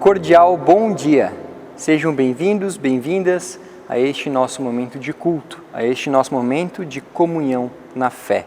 Cordial bom dia! Sejam bem-vindos, bem-vindas a este nosso momento de culto, a este nosso momento de comunhão na fé.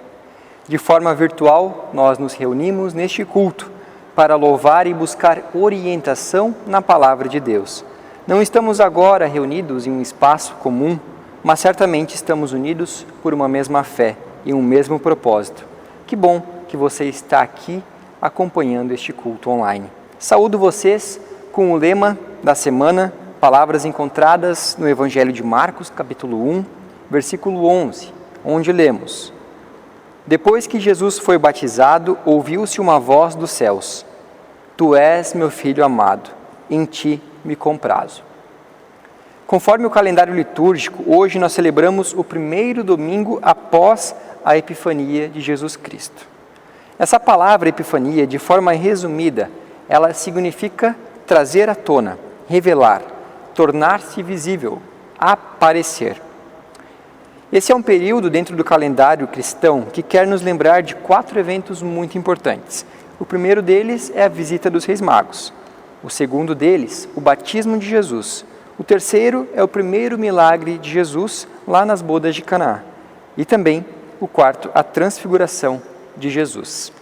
De forma virtual, nós nos reunimos neste culto para louvar e buscar orientação na Palavra de Deus. Não estamos agora reunidos em um espaço comum, mas certamente estamos unidos por uma mesma fé e um mesmo propósito. Que bom que você está aqui acompanhando este culto online. Saúdo vocês com o lema da semana, palavras encontradas no Evangelho de Marcos, capítulo 1, versículo 11, onde lemos: Depois que Jesus foi batizado, ouviu-se uma voz dos céus: Tu és meu filho amado, em ti me comprazo. Conforme o calendário litúrgico, hoje nós celebramos o primeiro domingo após a Epifania de Jesus Cristo. Essa palavra Epifania, de forma resumida, ela significa trazer à tona, revelar, tornar-se visível, aparecer. Esse é um período dentro do calendário cristão que quer nos lembrar de 4 eventos muito importantes. O primeiro deles é a visita dos Reis Magos. O segundo deles, o batismo de Jesus. O terceiro é o primeiro milagre de Jesus lá nas bodas de Caná. E também o quarto, a transfiguração de Jesus.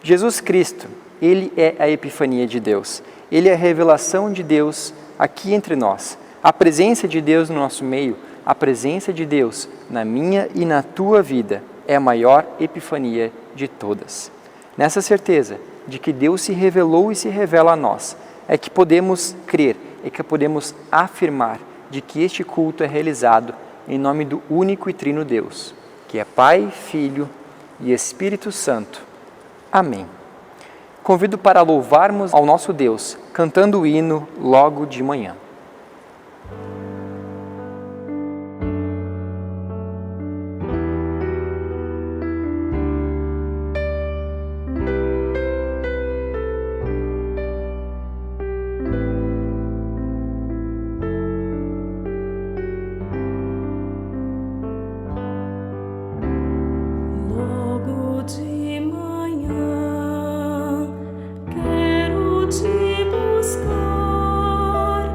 Jesus Cristo, Ele é a epifania de Deus. Ele é a revelação de Deus aqui entre nós. A presença de Deus no nosso meio, a presença de Deus na minha e na tua vida é a maior epifania de todas. Nessa certeza de que Deus se revelou e se revela a nós, é que podemos crer, é que podemos afirmar de que este culto é realizado em nome do único e trino Deus, que é Pai, Filho e Espírito Santo. Amém. Convido para louvarmos ao nosso Deus, cantando o hino logo de manhã. Quero te buscar.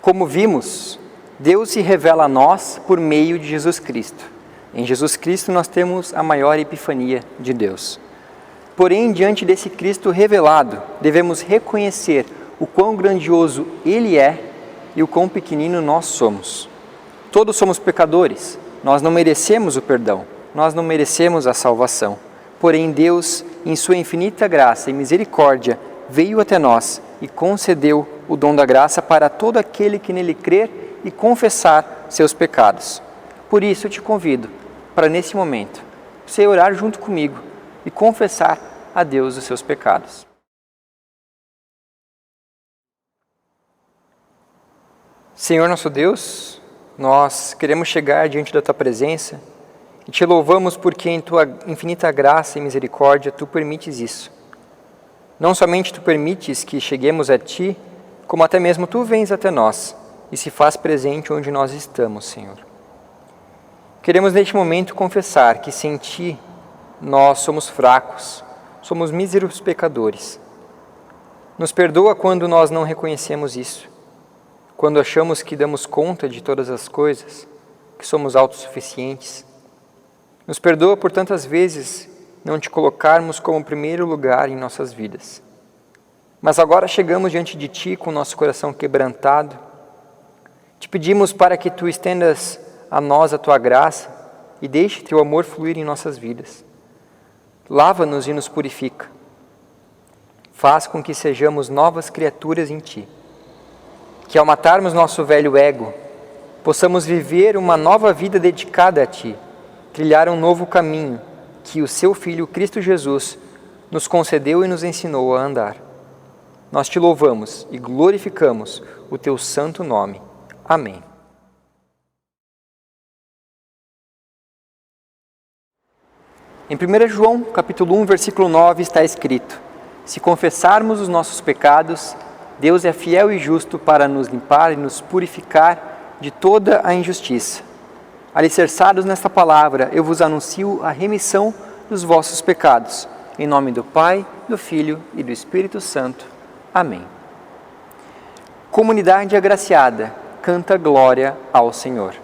Como vimos, Deus se revela a nós por meio de Jesus Cristo. Em Jesus Cristo nós temos a maior epifania de Deus. Porém, diante desse Cristo revelado, devemos reconhecer o quão grandioso Ele é e o quão pequenino nós somos. Todos somos pecadores, nós não merecemos o perdão, nós não merecemos a salvação. Porém, Deus, em sua infinita graça e misericórdia, veio até nós e concedeu o dom da graça para todo aquele que nele crer e confessar seus pecados. Por isso eu te convido para, nesse momento, você orar junto comigo e confessar a Deus os seus pecados. Senhor nosso Deus, nós queremos chegar diante da Tua presença e Te louvamos porque em Tua infinita graça e misericórdia Tu permites isso. Não somente Tu permites que cheguemos a Ti, como até mesmo Tu vens até nós e se faz presente onde nós estamos, Senhor. Queremos neste momento confessar que sem Ti nós somos fracos, somos míseros pecadores. Nos perdoa quando nós não reconhecemos isso, quando achamos que damos conta de todas as coisas, que somos autossuficientes. Nos perdoa por tantas vezes não Te colocarmos como primeiro lugar em nossas vidas. Mas agora chegamos diante de Ti com nosso coração quebrantado. Te pedimos para que Tu estendas a nós a Tua graça e deixe Teu amor fluir em nossas vidas. Lava-nos e nos purifica. Faz com que sejamos novas criaturas em Ti. Que ao matarmos nosso velho ego, possamos viver uma nova vida dedicada a Ti, trilhar um novo caminho que o Seu Filho Cristo Jesus nos concedeu e nos ensinou a andar. Nós Te louvamos e glorificamos o Teu santo nome. Amém. Em 1 João, capítulo 1, versículo 9, está escrito: se confessarmos os nossos pecados, Deus é fiel e justo para nos limpar e nos purificar de toda a injustiça. Alicerçados nesta palavra, eu vos anuncio a remissão dos vossos pecados. Em nome do Pai, do Filho e do Espírito Santo. Amém. Comunidade agraciada, canta glória ao Senhor.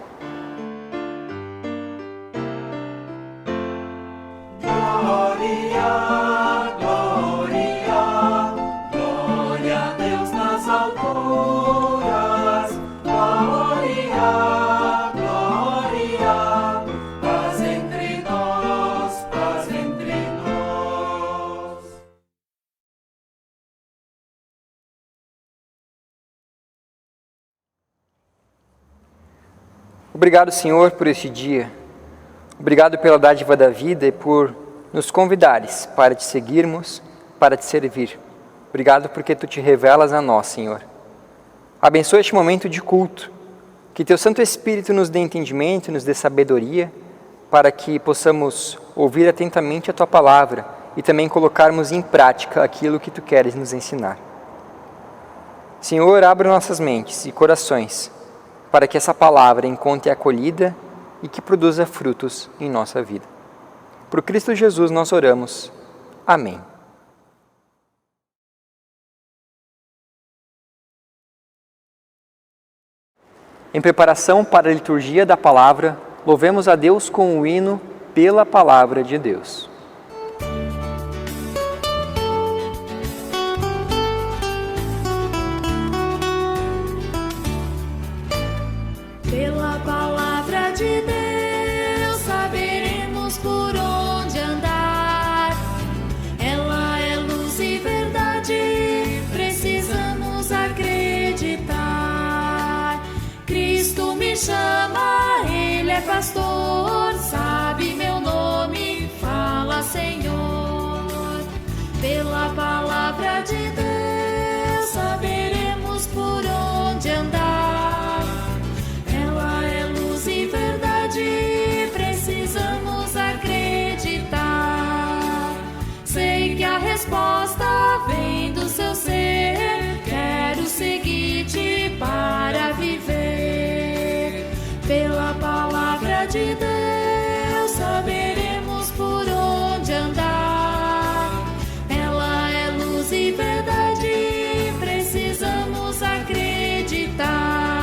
Obrigado, Senhor, por este dia. Obrigado pela dádiva da vida e por nos convidares para Te seguirmos, para Te servir. Obrigado porque Tu Te revelas a nós, Senhor. Abençoa este momento de culto. Que Teu Santo Espírito nos dê entendimento, nos dê sabedoria, para que possamos ouvir atentamente a Tua palavra e também colocarmos em prática aquilo que Tu queres nos ensinar. Senhor, abra nossas mentes e corações para que essa palavra encontre acolhida e que produza frutos em nossa vida. Por Cristo Jesus nós oramos. Amém. Em preparação para a liturgia da palavra, louvemos a Deus com o hino Pela Palavra de Deus. Pela palavra de Deus saberemos por onde andar. Ela é luz e verdade, precisamos acreditar. Cristo me chama, Ele é pastor, sabe meu nome, fala Senhor. Pela palavra de Deus saberemos por onde andar. Precisamos acreditar. Sei que a resposta vem do seu ser. Quero seguir-te para viver. Pela palavra de Deus saberemos por onde andar. Ela é luz e verdade. Precisamos acreditar.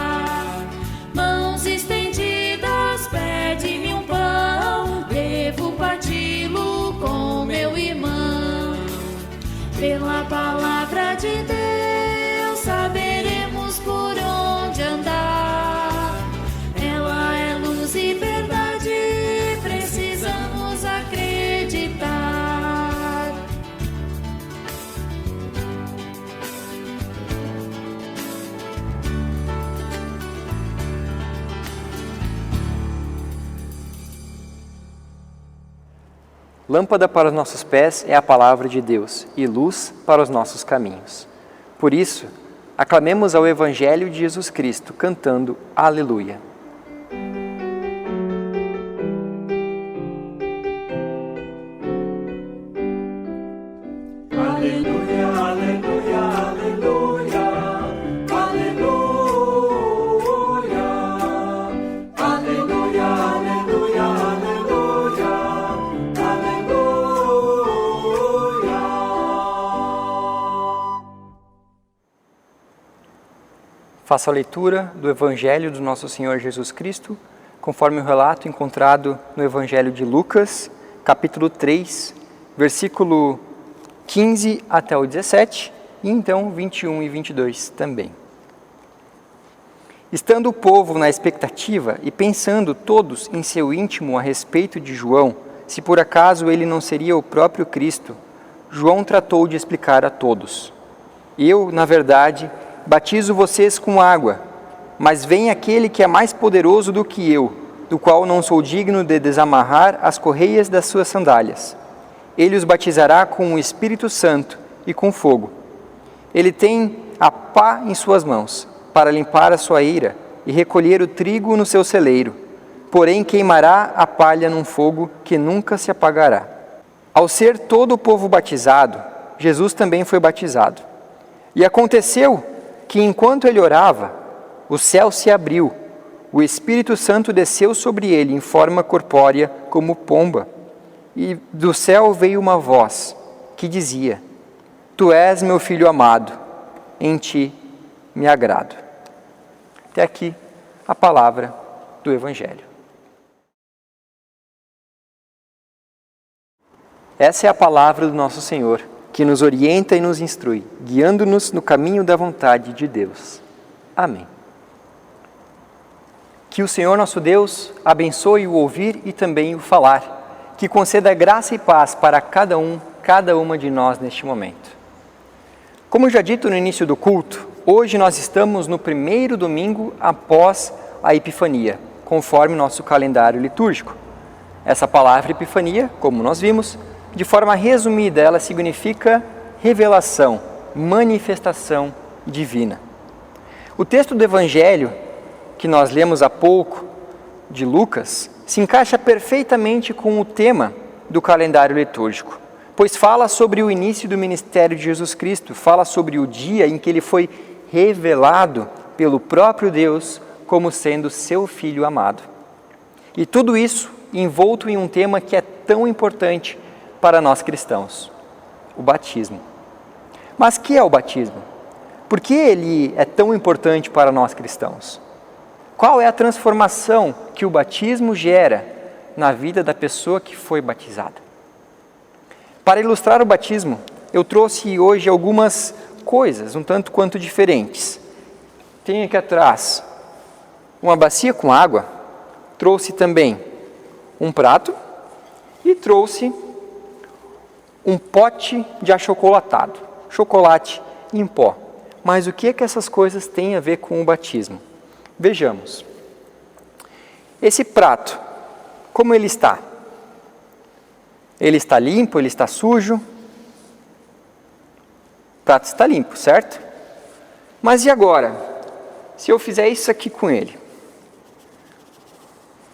Lâmpada para os nossos pés é a palavra de Deus e luz para os nossos caminhos. Por isso, aclamemos ao Evangelho de Jesus Cristo, cantando Aleluia. Aleluia, aleluia, aleluia, aleluia, aleluia, aleluia, aleluia. Faça a leitura do Evangelho do nosso Senhor Jesus Cristo, conforme o relato encontrado no Evangelho de Lucas, capítulo 3, versículo 15 até o 17, e então 21 e 22 também. Estando o povo na expectativa e pensando todos em seu íntimo a respeito de João, se por acaso ele não seria o próprio Cristo, João tratou de explicar a todos: Eu, na verdade, batizo vocês com água, mas vem aquele que é mais poderoso do que eu, do qual não sou digno de desamarrar as correias das suas sandálias. Ele os batizará com o Espírito Santo e com fogo. Ele tem a pá em suas mãos, para limpar a sua ira e recolher o trigo no seu celeiro, porém queimará a palha num fogo que nunca se apagará. Ao ser todo o povo batizado, Jesus também foi batizado. E aconteceu que, enquanto ele orava, o céu se abriu, o Espírito Santo desceu sobre ele em forma corpórea como pomba, e do céu veio uma voz que dizia: Tu és meu filho amado, em ti me agrado. Até aqui a palavra do Evangelho. Essa é a palavra do nosso Senhor, que nos orienta e nos instrui, guiando-nos no caminho da vontade de Deus. Amém. Que o Senhor nosso Deus abençoe o ouvir e também o falar, que conceda graça e paz para cada uma de nós neste momento. Como já dito no início do culto, hoje nós estamos no primeiro domingo após a Epifania, conforme nosso calendário litúrgico. Essa palavra Epifania, como nós vimos, de forma resumida, ela significa revelação, manifestação divina. O texto do Evangelho, que nós lemos há pouco, de Lucas, se encaixa perfeitamente com o tema do calendário litúrgico, pois fala sobre o início do ministério de Jesus Cristo, fala sobre o dia em que ele foi revelado pelo próprio Deus como sendo seu Filho amado. E tudo isso envolto em um tema que é tão importante para nós cristãos: o batismo. Mas o que é o batismo? Por que ele é tão importante para nós cristãos? Qual é a transformação que o batismo gera na vida da pessoa que foi batizada? Para ilustrar o batismo, eu trouxe hoje algumas coisas um tanto quanto diferentes. Tenho aqui atrás uma bacia com água, trouxe também um prato e trouxe um pote de achocolatado, chocolate em pó. Mas o que é que essas coisas têm a ver com o batismo? Vejamos. Esse prato, como ele está? Ele está limpo, ele está sujo? O prato está limpo, certo? Mas e agora? Se eu fizer isso aqui com ele?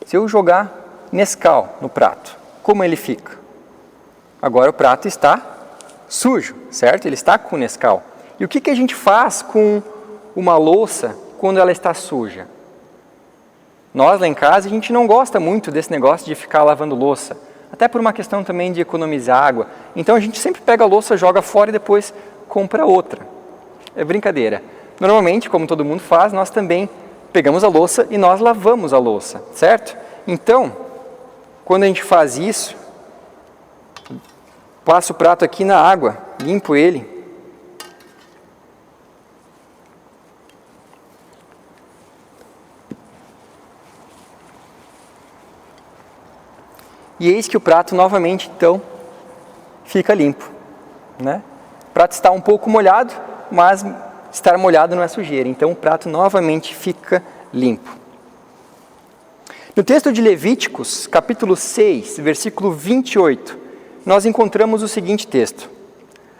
Se eu jogar Nescau no prato, como ele fica? Agora o prato está sujo, certo? Ele está com Nescau. E o que a gente faz com uma louça quando ela está suja? Nós lá em casa, a gente não gosta muito desse negócio de ficar lavando louça, até por uma questão também de economizar água. Então a gente sempre pega a louça, joga fora e depois compra outra. É brincadeira. Normalmente, como todo mundo faz, nós também pegamos a louça e nós lavamos a louça, certo? Então, quando a gente faz isso, passo o prato aqui na água, limpo ele. E eis que o prato novamente, então, fica limpo, né? O prato está um pouco molhado, mas estar molhado não é sujeira. Então o prato novamente fica limpo. No texto de Levíticos, capítulo 6, versículo 28, nós encontramos o seguinte texto: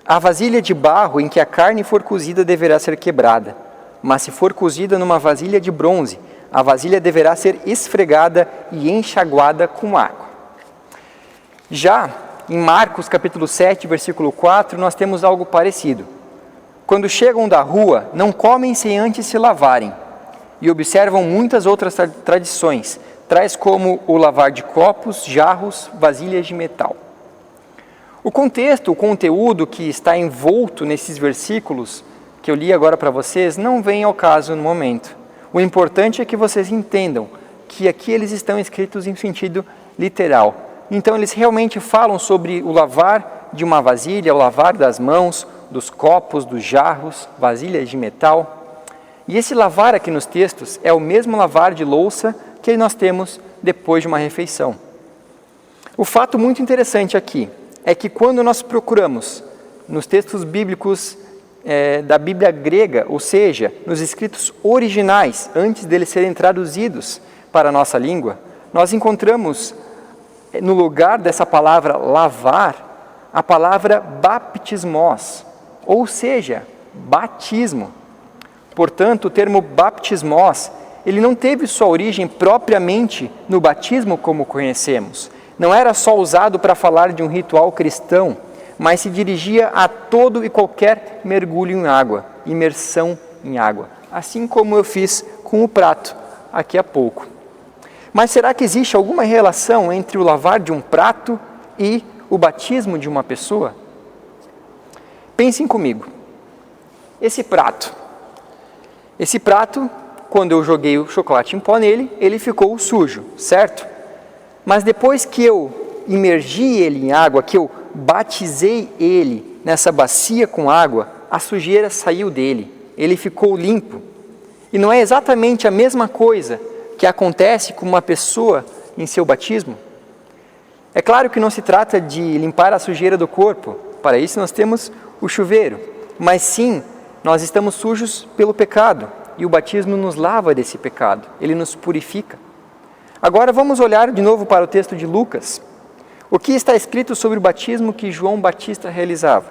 a vasilha de barro em que a carne for cozida deverá ser quebrada, mas se for cozida numa vasilha de bronze, a vasilha deverá ser esfregada e enxaguada com água. Já em Marcos capítulo 7, versículo 4, nós temos algo parecido. Quando chegam da rua, não comem sem antes se lavarem, e observam muitas outras tradições, tais como o lavar de copos, jarros, vasilhas de metal. O contexto, o conteúdo que está envolto nesses versículos que eu li agora para vocês, não vem ao caso no momento. O importante é que vocês entendam que aqui eles estão escritos em sentido literal. Então eles realmente falam sobre o lavar de uma vasilha, o lavar das mãos, dos copos, dos jarros, vasilhas de metal. E esse lavar aqui nos textos é o mesmo lavar de louça que nós temos depois de uma refeição. O fato muito interessante aqui é que quando nós procuramos nos textos bíblicos da Bíblia grega, ou seja, nos escritos originais, antes deles serem traduzidos para a nossa língua, nós encontramos no lugar dessa palavra lavar, a palavra baptismos, ou seja, batismo. Portanto, o termo baptismos, ele não teve sua origem propriamente no batismo como conhecemos. Não era só usado para falar de um ritual cristão, mas se dirigia a todo e qualquer mergulho em água, imersão em água, assim como eu fiz com o prato aqui há pouco. Mas será que existe alguma relação entre o lavar de um prato e o batismo de uma pessoa? Pensem comigo. Esse prato, quando eu joguei o chocolate em pó nele, ele ficou sujo, certo? Mas depois que eu imergi ele em água, que eu batizei ele nessa bacia com água, a sujeira saiu dele, ele ficou limpo. E não é exatamente a mesma coisa que acontece com uma pessoa em seu batismo? É claro que não se trata de limpar a sujeira do corpo, para isso nós temos o chuveiro, mas sim, nós estamos sujos pelo pecado, e o batismo nos lava desse pecado, ele nos purifica. Agora vamos olhar de novo para o texto de Lucas. O que está escrito sobre o batismo que João Batista realizava?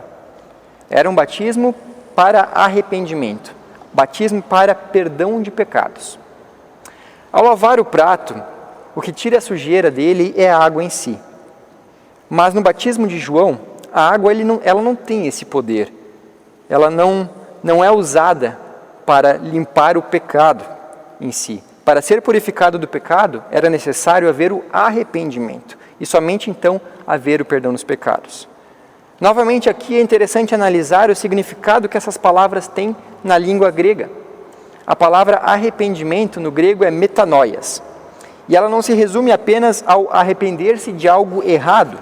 Era um batismo para arrependimento, batismo para perdão de pecados. Ao lavar o prato, o que tira a sujeira dele é a água em si. Mas no batismo de João, a água ela não tem esse poder. Ela não é usada para limpar o pecado em si. Para ser purificado do pecado, era necessário haver o arrependimento, e somente então haver o perdão dos pecados. Novamente aqui é interessante analisar o significado que essas palavras têm na língua grega. A palavra arrependimento no grego é metanoias, e ela não se resume apenas ao arrepender-se de algo errado,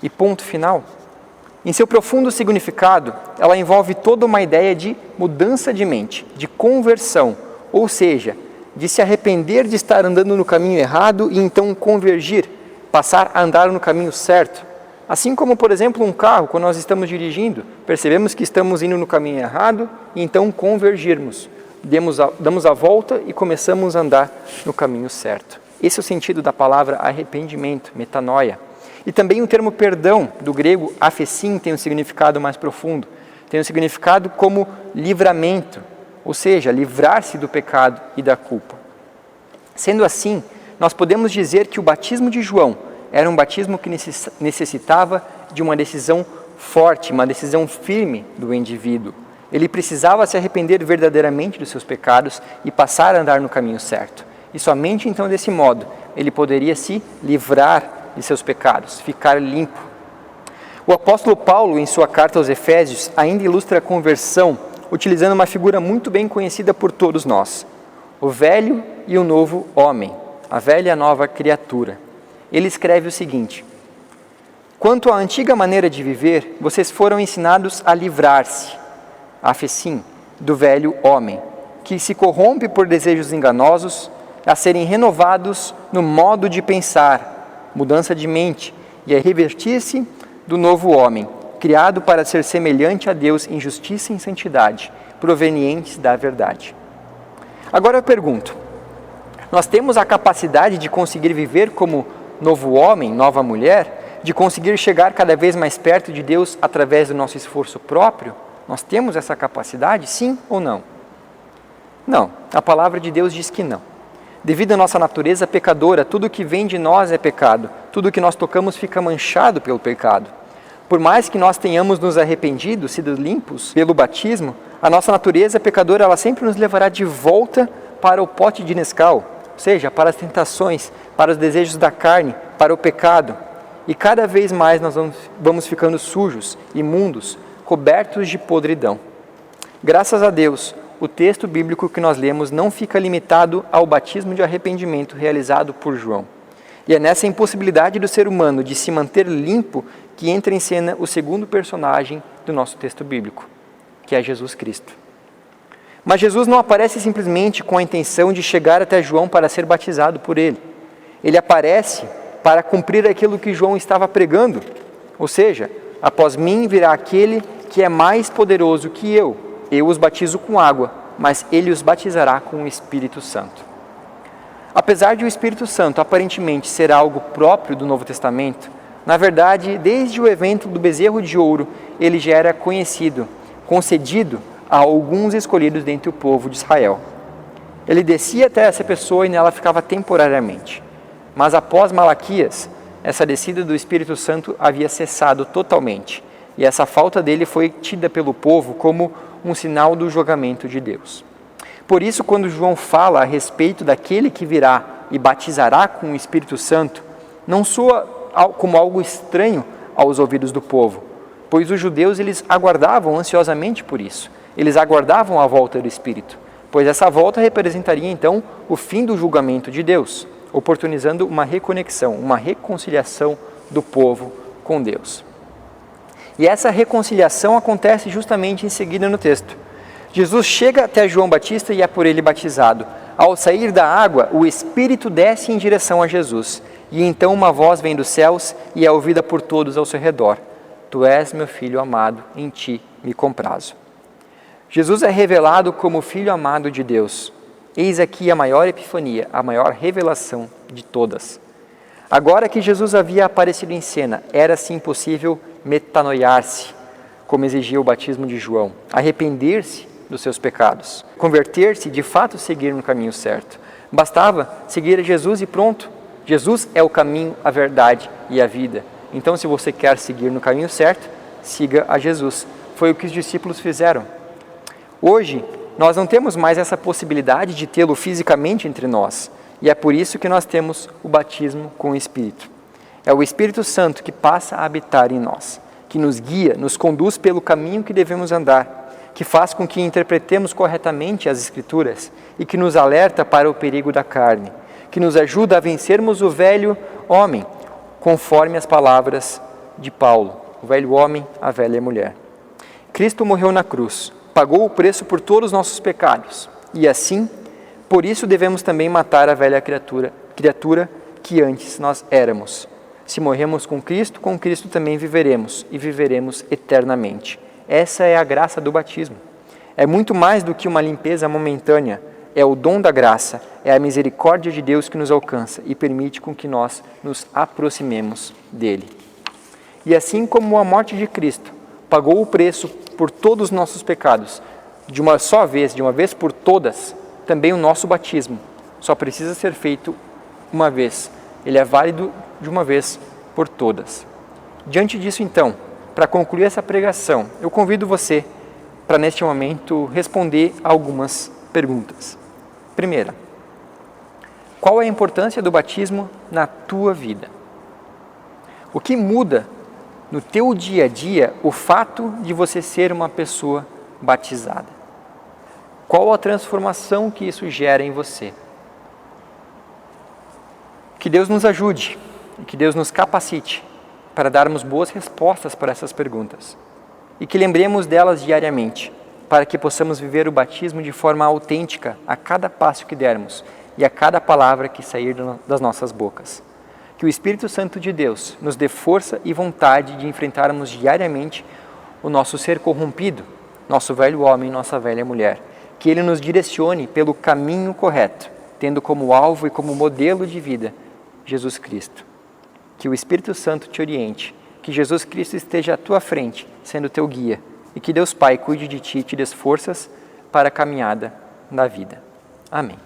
e ponto final. Em seu profundo significado, ela envolve toda uma ideia de mudança de mente, de conversão, ou seja, de se arrepender de estar andando no caminho errado e então convergir, passar a andar no caminho certo. Assim como, por exemplo, um carro, quando nós estamos dirigindo, percebemos que estamos indo no caminho errado e então convergirmos. Damos a volta e começamos a andar no caminho certo. Esse é o sentido da palavra arrependimento, metanoia. E também o termo perdão, do grego aphesin, tem um significado mais profundo. Tem um significado como livramento, ou seja, livrar-se do pecado e da culpa. Sendo assim, nós podemos dizer que o batismo de João era um batismo que necessitava de uma decisão forte, uma decisão firme do indivíduo. Ele precisava se arrepender verdadeiramente dos seus pecados e passar a andar no caminho certo. E somente então desse modo ele poderia se livrar de seus pecados, ficar limpo. O apóstolo Paulo, em sua carta aos Efésios, ainda ilustra a conversão utilizando uma figura muito bem conhecida por todos nós: o velho e o novo homem, a velha e a nova criatura. Ele escreve o seguinte: quanto à antiga maneira de viver, vocês foram ensinados a livrar-se, aphesin, do velho homem, que se corrompe por desejos enganosos, a serem renovados no modo de pensar, mudança de mente, e a revestir-se do novo homem, criado para ser semelhante a Deus em justiça e em santidade, provenientes da verdade. Agora eu pergunto, nós temos a capacidade de conseguir viver como novo homem, nova mulher, de conseguir chegar cada vez mais perto de Deus através do nosso esforço próprio? Nós temos essa capacidade, sim ou não? Não, a palavra de Deus diz que não. Devido à nossa natureza pecadora, tudo que vem de nós é pecado, tudo que nós tocamos fica manchado pelo pecado. Por mais que nós tenhamos nos arrependido, sido limpos pelo batismo, a nossa natureza pecadora ela sempre nos levará de volta para o pote de Nescau, ou seja, para as tentações, para os desejos da carne, para o pecado. E cada vez mais nós vamos ficando sujos, imundos, cobertos de podridão. Graças a Deus, o texto bíblico que nós lemos não fica limitado ao batismo de arrependimento realizado por João. E é nessa impossibilidade do ser humano de se manter limpo que entra em cena o segundo personagem do nosso texto bíblico, que é Jesus Cristo. Mas Jesus não aparece simplesmente com a intenção de chegar até João para ser batizado por ele. Ele aparece para cumprir aquilo que João estava pregando, ou seja, após mim virá aquele que é mais poderoso que eu os batizo com água, mas ele os batizará com o Espírito Santo. Apesar de o Espírito Santo aparentemente ser algo próprio do Novo Testamento, na verdade, desde o evento do bezerro de ouro, ele já era conhecido, concedido a alguns escolhidos dentre o povo de Israel. Ele descia até essa pessoa e nela ficava temporariamente. Mas após Malaquias, essa descida do Espírito Santo havia cessado totalmente, e essa falta dele foi tida pelo povo como um sinal do julgamento de Deus. Por isso, quando João fala a respeito daquele que virá e batizará com o Espírito Santo, não soa como algo estranho aos ouvidos do povo, pois os judeus eles aguardavam ansiosamente por isso. Eles aguardavam a volta do Espírito, pois essa volta representaria então o fim do julgamento de Deus, oportunizando uma reconexão, uma reconciliação do povo com Deus. E essa reconciliação acontece justamente em seguida no texto. Jesus chega até João Batista e é por ele batizado. Ao sair da água, o Espírito desce em direção a Jesus. E então uma voz vem dos céus e é ouvida por todos ao seu redor. Tu és meu filho amado, em ti me comprazo. Jesus é revelado como Filho amado de Deus. Eis aqui a maior epifania, a maior revelação de todas. Agora que Jesus havia aparecido em cena, era sim possível metanoiar-se, como exigia o batismo de João, arrepender-se dos seus pecados, converter-se e de fato seguir no caminho certo. Bastava seguir a Jesus e pronto. Jesus é o caminho, a verdade e a vida. Então, se você quer seguir no caminho certo, siga a Jesus. Foi o que os discípulos fizeram. Hoje, nós não temos mais essa possibilidade de tê-lo fisicamente entre nós. E é por isso que nós temos o batismo com o Espírito. É o Espírito Santo que passa a habitar em nós, que nos guia, nos conduz pelo caminho que devemos andar, que faz com que interpretemos corretamente as Escrituras e que nos alerta para o perigo da carne, que nos ajuda a vencermos o velho homem, conforme as palavras de Paulo, o velho homem, a velha mulher. Cristo morreu na cruz, pagou o preço por todos os nossos pecados e assim, por isso devemos também matar a velha criatura que antes nós éramos. Se morremos com Cristo também viveremos e viveremos eternamente. Essa é a graça do batismo. É muito mais do que uma limpeza momentânea, é o dom da graça, é a misericórdia de Deus que nos alcança e permite com que nós nos aproximemos dele. E assim como a morte de Cristo pagou o preço por todos os nossos pecados, de uma só vez, de uma vez por todas, também o nosso batismo só precisa ser feito uma vez. Ele é válido de uma vez por todas. Diante disso, então, para concluir essa pregação, eu convido você para, neste momento, responder algumas perguntas. Primeira, qual é a importância do batismo na tua vida? O que muda no teu dia a dia o fato de você ser uma pessoa batizada? Qual a transformação que isso gera em você? Que Deus nos ajude e que Deus nos capacite para darmos boas respostas para essas perguntas e que lembremos delas diariamente, para que possamos viver o batismo de forma autêntica a cada passo que dermos e a cada palavra que sair das nossas bocas. Que o Espírito Santo de Deus nos dê força e vontade de enfrentarmos diariamente o nosso ser corrompido, nosso velho homem, nossa velha mulher. Que Ele nos direcione pelo caminho correto, tendo como alvo e como modelo de vida Jesus Cristo. Que o Espírito Santo te oriente, que Jesus Cristo esteja à tua frente, sendo teu guia, e que Deus Pai cuide de ti e te dê forças para a caminhada da vida. Amém.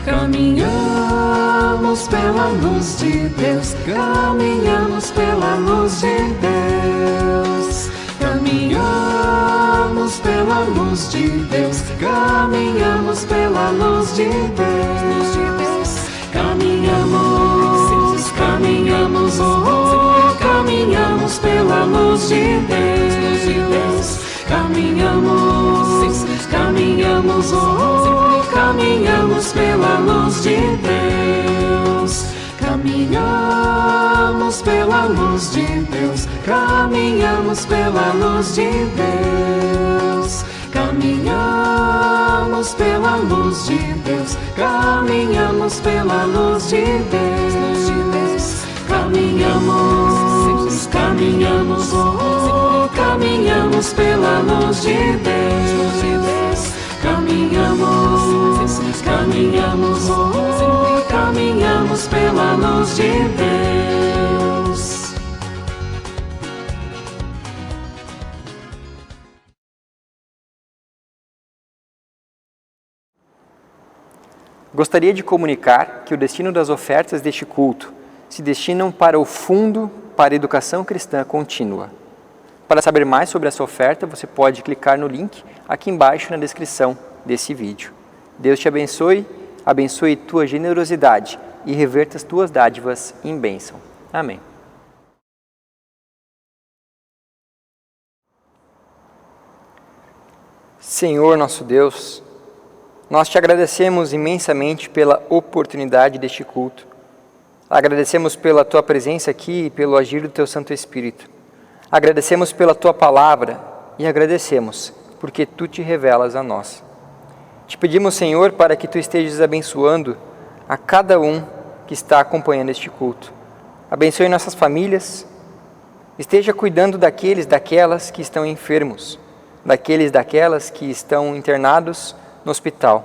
Caminhamos pela luz de Deus, caminhamos pela luz de Deus. Caminhamos pela luz de Deus, caminhamos pela luz de Deus. Caminhamos, caminhamos, oh, caminhamos pela luz de Deus. Caminhamos, caminhamos, oh, caminhamos pela luz de Deus. Caminhamos pela luz de Deus, caminhamos pela luz de Deus. Caminhamos pela luz de Deus, caminhamos pela luz de Deus. Caminhamos, caminhamos, oh, caminhamos pela luz de Deus. Caminhamos, caminhamos, oh, caminhamos pela luz de Deus. Gostaria de comunicar que o destino das ofertas deste culto se destinam para o Fundo para a Educação Cristã Contínua. Para saber mais sobre essa oferta, você pode clicar no link aqui embaixo na descrição desse vídeo. Deus te abençoe, abençoe tua generosidade e reverta as tuas dádivas em bênção. Amém. Senhor nosso Deus, nós te agradecemos imensamente pela oportunidade deste culto. Agradecemos pela tua presença aqui e pelo agir do teu Santo Espírito. Agradecemos pela tua palavra e agradecemos porque tu te revelas a nós. Te pedimos, Senhor, para que tu estejas abençoando a cada um que está acompanhando este culto. Abençoe nossas famílias, esteja cuidando daquelas que estão enfermos, daquelas que estão internados no hospital,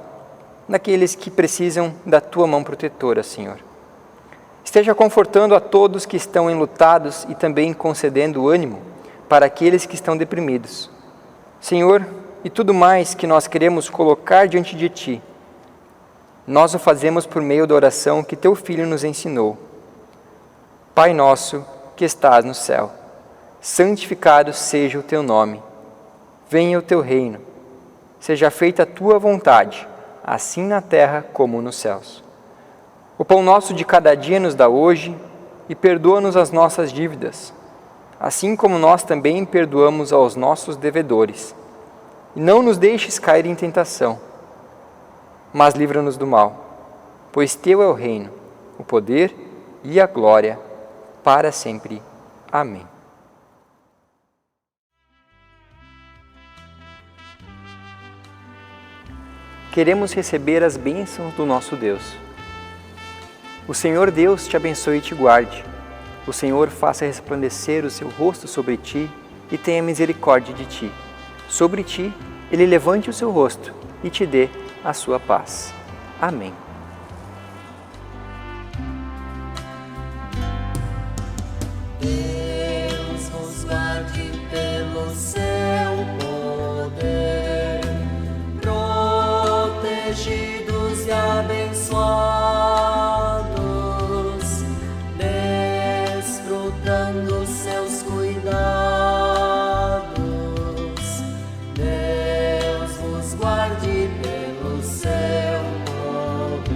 daqueles que precisam da tua mão protetora, Senhor. Esteja confortando a todos que estão enlutados e também concedendo ânimo para aqueles que estão deprimidos. Senhor, e tudo mais que nós queremos colocar diante de Ti, nós o fazemos por meio da oração que Teu Filho nos ensinou. Pai nosso que estás no céu, santificado seja o Teu nome. Venha o Teu reino. Seja feita a Tua vontade, assim na terra como nos céus. O pão nosso de cada dia nos dá hoje e perdoa-nos as nossas dívidas, assim como nós também perdoamos aos nossos devedores. E não nos deixes cair em tentação, mas livra-nos do mal, pois Teu é o reino, o poder e a glória, para sempre. Amém. Queremos receber as bênçãos do nosso Deus. O Senhor Deus te abençoe e te guarde. O Senhor faça resplandecer o seu rosto sobre ti e tenha misericórdia de ti. Sobre ti, Ele levante o seu rosto e te dê a sua paz. Amém. Deus vos guarde pelo seu poder, protegidos e abençoados, desfrutando seus cuidados. Deus vos guarde pelo seu poder.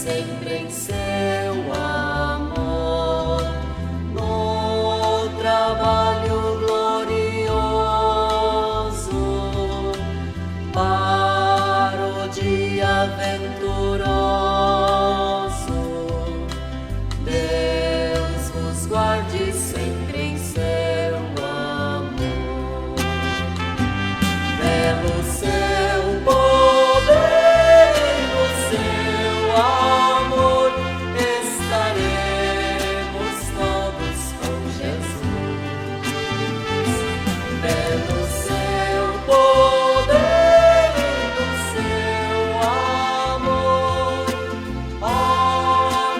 sempre em seu amor, no trabalho glorioso, para o dia venturoso. Deus vos guarde sempre em seu amor, pelo seu poder e no seu amor estaremos todos com Jesus. Pelo seu poder e no seu amor, ó,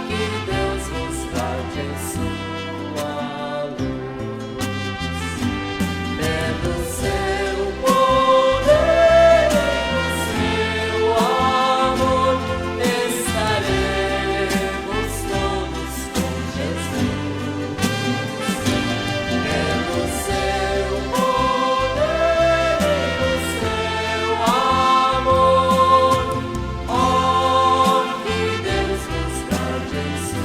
que Deus vos guarde em sua luz. Pelo seu poder e no seu amor estaremos todos com Jesus. Pelo seu poder e no seu amor, ó, que Deus vos guarde em sua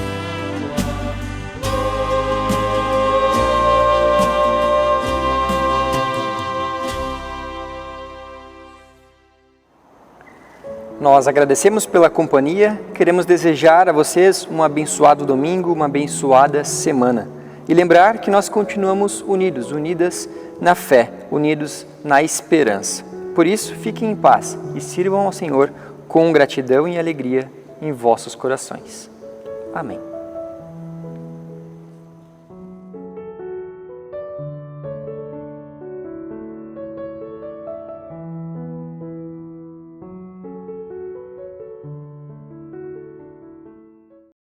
Nós agradecemos pela companhia, queremos desejar a vocês um abençoado domingo, uma abençoada semana. E lembrar que nós continuamos unidos, unidas na fé, unidos na esperança. Por isso, fiquem em paz e sirvam ao Senhor com gratidão e alegria em vossos corações. Amém.